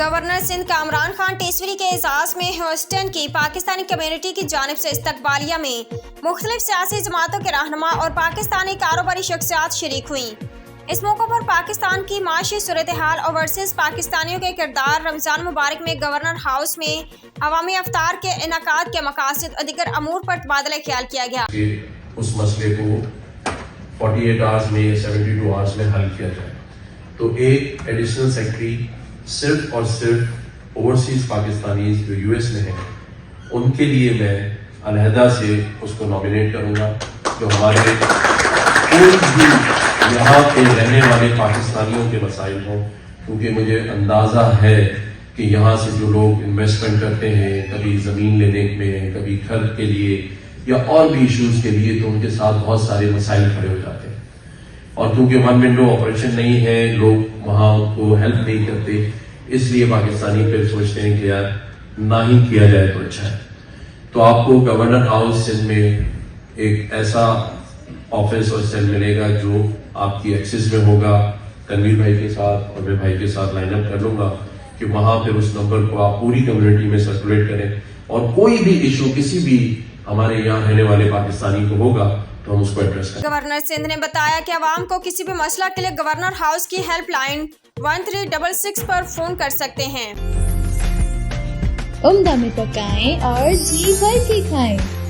Governor Sindh Kamran Khan टेसवरी के एजाज़ में Houston की पाकिस्तानी कम्युनिटी की जानिब से इस्तकबालिया में मुख्तलिफ सियासी जमातों के रहनुमा और पाकिस्तानी कारोबारी शख्सियात शरीक हुई। इस मौके पर पाकिस्तान की माशी सूरत हाल ओवरसीज पाकिस्तानियों के किरदार, रमज़ान मुबारक में गवर्नर हाउस में अवामी अफ्तार के इनकाद के मकासद और दीगर अमूर पर तबादला ख्याल किया गया। उस मसले को 48 आवर्स में या 72 आवर्स में हल किया जाए। तो एक एडिशनल सेक्रेटरी सिर्फ और सिर्फ ओवरसीज पाकिस्तानी जो यूएस में हैं उनके लिए मैं अलहदा से उसको नॉमिनेट करूंगा। जो हमारे कोई भी यहाँ पे रहने वाले पाकिस्तानियों के मसाइल हों, क्योंकि मुझे अंदाज़ा है कि यहाँ से जो लोग इन्वेस्टमेंट करते हैं, कभी ज़मीन लेने में, कभी घर के लिए या और भी इश्यूज़ के लिए, तो उनके साथ बहुत सारे मसाइल खड़े हो जाते हैं। और क्योंकि वन विंडो ऑपरेशन नहीं है, लोग वहाँ उनको हेल्प नहीं करते, इसलिए पाकिस्तानी फिर सोचते हैं कि यार ना ही किया जाए तो अच्छा है। तो आपको गवर्नर हाउस सिंध में एक ऐसा ऑफिस और सेल मिलेगा जो आपकी एक्सेस में होगा। तनवीर भाई के साथ और मैं भाई के साथ लाइन अप कर लूंगा कि वहां फिर उस नंबर को आप पूरी कम्युनिटी में सर्कुलेट करें, और कोई भी इशू किसी भी हमारे यहाँ रहने वाले पाकिस्तानी को होगा तो हम उसको एड्रेस करें। गवर्नर सिंध ने बताया कि आवाम को किसी भी मसला के लिए गवर्नर हाउस की हेल्पलाइन 1366 पर फोन कर सकते हैं। उम्दा में पकाएं और जी भर के खाएं।